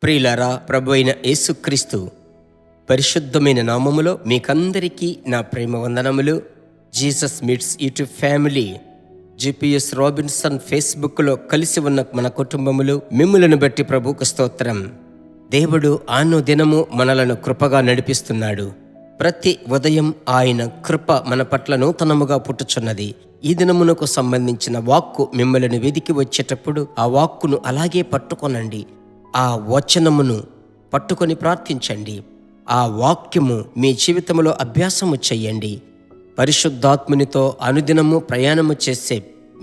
ప్రియులారా, ప్రభు అయిన యేసుక్రీస్తు పరిశుద్ధమైన నామములో మీకందరికీ నా ప్రేమ వందనములు. Jesus meets YouTube family, GPS Robinson ఫేస్బుక్లో కలిసి ఉన్న మన కుటుంబములు మిమ్ములను బట్టి ప్రభువుకు స్తోత్రం. దేవుడు దినము మనలను కృపగా నడిపిస్తున్నాడు. ప్రతి ఉదయం ఆయన కృప మన పట్ల నూతనముగా పుట్టుచున్నది. ఈ దినమునకు సంబంధించిన వాక్కు మిమ్మల్ని వెదికి వచ్చేటప్పుడు ఆ వాక్కును అలాగే పట్టుకొనండి. ఆ వచనమును పట్టుకొని ప్రార్థించండి. ఆ వాక్యము మీ జీవితంలో అభ్యాసము చెయ్యండి. పరిశుద్ధాత్మునితో అనుదినము ప్రయాణము చేసే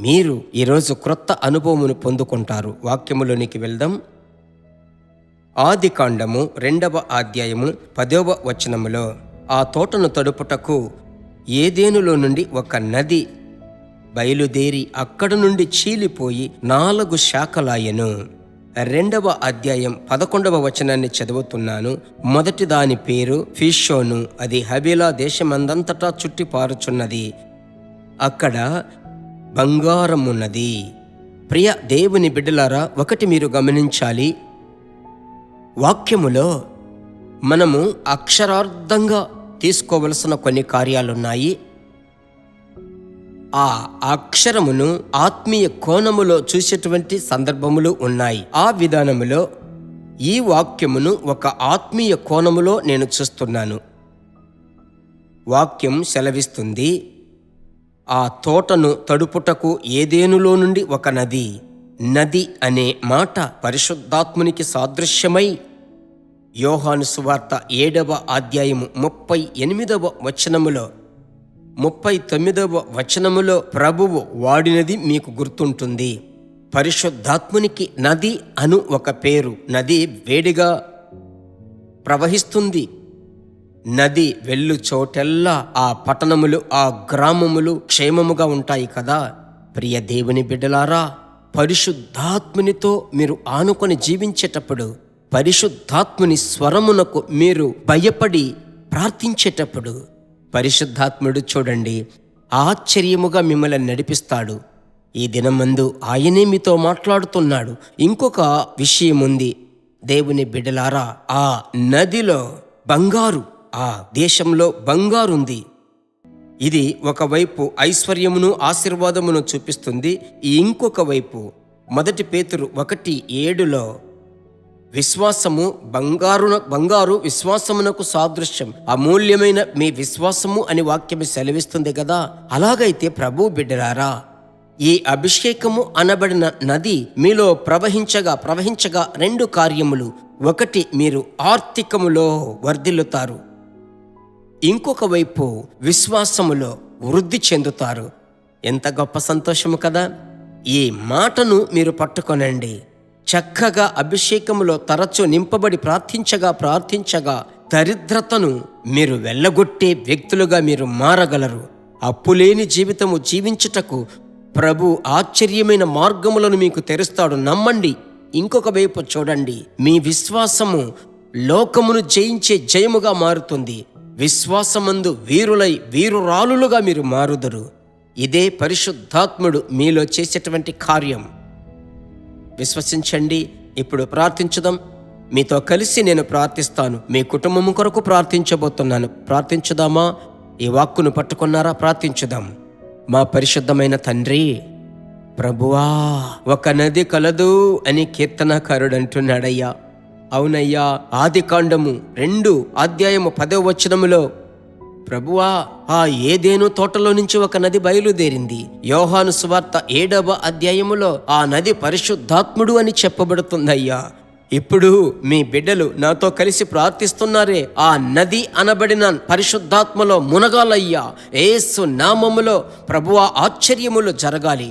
మీరు ఈరోజు క్రొత్త అనుభవమును పొందుకుంటారు. వాక్యములోనికి వెళ్దాం. ఆదికాండము 2వ అధ్యాయము 10వ వచనములో, ఆ తోటను తడుపుటకు ఏదేనులో నుండి ఒక నది బయలుదేరి అక్కడ నుండి చీలిపోయి 4 శాఖలాయెను. 2వ అధ్యాయం 11వ వచనాన్ని చదువుతున్నాను. మొదటి దాని పేరు ఫిషోను. అది హబీలా దేశమందంతటా చుట్టి పారుచున్నది. అక్కడ బంగారమున్నది. ప్రియ దేవుని బిడ్డలారా, ఒకటి మీరు గమనించాలి. వాక్యములో మనము అక్షరార్థంగా తీసుకోవలసిన కొన్ని కార్యాలున్నాయి. ఆ అక్షరమును ఆత్మీయ కోణములో చూసేటువంటి సందర్భములు ఉన్నాయి. ఆ విధానములో ఈ వాక్యమును ఒక ఆత్మీయ కోణములో నేను చూస్తున్నాను. వాక్యం సెలవిస్తుంది, ఆ తోటను తడుపుటకు ఏదేనులో నుండి ఒక నది. నది అనే మాట పరిశుద్ధాత్మునికి సాదృశ్యమై యోహాను సువార్త 7వ అధ్యాయము 38వ వచనములో 39వ వచనములో ప్రభువు వాడినది మీకు గుర్తుంటుంది. పరిశుద్ధాత్మునికి నది అను ఒక పేరు. నది వేడిగా ప్రవహిస్తుంది. నది వెళ్ళు చోటెల్లా ఆ పట్టణములు, ఆ గ్రామములు క్షేమముగా ఉంటాయి కదా. ప్రియ దేవుని బిడ్డలారా, పరిశుద్ధాత్మునితో మీరు ఆనుకొని జీవించేటప్పుడు, పరిశుద్ధాత్ముని స్వరమునకు మీరు భయపడి ప్రార్థించేటప్పుడు, పరిశుద్ధాత్ముడు చూడండి ఆశ్చర్యముగా మిమ్మల్ని నడిపిస్తాడు. ఈ దినమందు ఆయనే మీతో మాట్లాడుతున్నాడు. ఇంకొక విషయం ఉంది దేవుని బిడ్డలారా, ఆ నదిలో బంగారు, ఆ దేశంలో బంగారుంది. ఇది ఒకవైపు ఐశ్వర్యమును ఆశీర్వాదమును చూపిస్తుంది. ఇంకొక వైపు 1 పేతురు 1:7లో విశ్వాసము బంగారు విశ్వాసమునకు సాదృశ్యం, అమూల్యమైన మీ విశ్వాసము అని వాక్యము సెలవిస్తుంది కదా. అలాగైతే ప్రభు బిడ్డలారా, ఈ అభిషేకము అనబడిన నది మీలో ప్రవహించగా 2 కార్యములు. ఒకటి, మీరు ఆర్థికములో వర్ధిల్లుతారు. ఇంకొక వైపు విశ్వాసములో వృద్ధి చెందుతారు. ఎంత గొప్ప సంతోషము కదా. ఈ మాటను మీరు పట్టుకొనండి. చక్కగా అభిషేకములో తరచూ నింపబడి ప్రార్థించగా దరిద్రతను మీరు వెళ్ళగొట్టే వ్యక్తులుగా మీరు మారగలరు. అప్పులేని జీవితము జీవించుటకు ప్రభు ఆశ్చర్యమైన మార్గములను మీకు తెరుస్తాడు. నమ్మండి. ఇంకొక వైపు చూడండి, మీ విశ్వాసము లోకమును జయించే జయముగా మారుతుంది. విశ్వాసమందు వీరురాలులుగా మీరు మారుదురు. ఇదే పరిశుద్ధాత్ముడు మీలో చేసేటువంటి కార్యం. విశ్వసించండి. ఇప్పుడు ప్రార్థించుదాం. మీతో కలిసి నేను ప్రార్థిస్తాను. మీ కుటుంబము కొరకు ప్రార్థించబోతున్నాను. ప్రార్థించుదామా? ఈ వాక్కును పట్టుకున్నారా? ప్రార్థించుదాం. మా పరిశుద్ధమైన తండ్రి, ప్రభువా, ఒక నది కలదు అని కీర్తనకారుడు అంటున్నాడయ్యా. అవునయ్యా, ఆదికాండము 2 అధ్యాయము 10వ వచనములో, ప్రభువా, ఆ ఏదేను తోటలో నుంచి ఒక నది బయలుదేరింది. యోహాను సువార్త 7వ అధ్యాయములో ఆ నది పరిశుద్ధాత్ముడు అని చెప్పబడుతుందయ్యా. ఇప్పుడు మీ బిడ్డలు నాతో కలిసి ప్రార్థిస్తున్నారే, ఆ నది అనబడిన పరిశుద్ధాత్మలో మునగాలయ్యా. యేసు నామములో ప్రభువా, ఆశ్చర్యములు జరగాలి.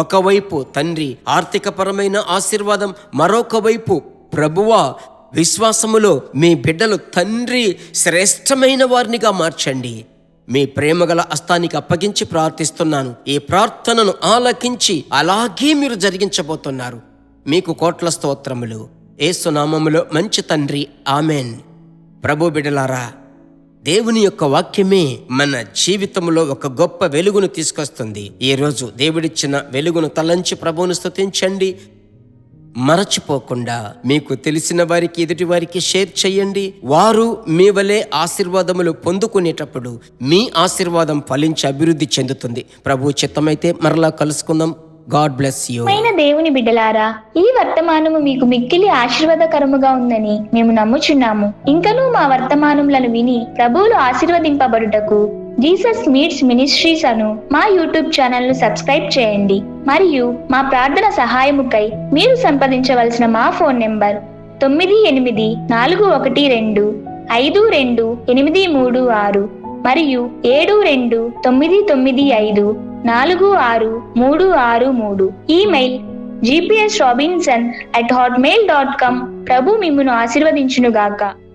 ఒకవైపు తండ్రి ఆర్థికపరమైన ఆశీర్వాదం, మరొక వైపు ప్రభువా విశ్వాసములో మీ బిడ్డలు తండ్రి శ్రేష్టమైన వారినిగా మార్చండి. మీ ప్రేమగల హస్తానికి అప్పగించి ప్రార్థిస్తున్నాను. ఈ ప్రార్థనను ఆలకించి అలాగే మీరు జరిగించబోతున్నారు. మీకు కోట్ల స్తోత్రములు. యేసు నామములో మంచి తండ్రి, ఆమెన్. ప్రభు బిడ్డలారా, దేవుని యొక్క వాక్యమే మన జీవితంలో ఒక గొప్ప వెలుగును తీసుకొస్తుంది. ఈరోజు దేవుడిచ్చిన వెలుగును తలంచి ప్రభువును స్తుతించండి. మరచిపోకుండా మీకు తెలిసిన వారికి, ఎదుటి వారికి షేర్ చేయండి. వారు మీ వలె ఆశీర్వాదములు పొందుకునేటప్పుడు మీ ఆశీర్వాదం ఫలించి అభివృద్ధి చెందుతుంది. ప్రభు చిత్తమైతే మరలా కలుసుకుందాం. God bless you. దేవుని బిడ్డలారా, ఈ వర్తమానము మీకు మిక్కిలి ఆశీర్వాదకరముగా ఉందని మేము నమ్ముచున్నాము. ఇంకనూ మా వర్తమానములను విని ప్రభువులు ఆశీర్వదింపబడుటకు జీసస్ మీట్స్ మినిస్ట్రీస్ అను మా యూట్యూబ్ ఛానల్ ను సబ్స్క్రైబ్ చేయండి. మరియు మా ప్రార్థన సహాయముకై మీరు సంప్రదించవలసిన మా ఫోన్ నెంబర్ 9842528236 మరియు 72995463. Email gpsrobinson@hotmail.com. ప్రభు మిమ్మును ఆశీర్వదించునుగాక.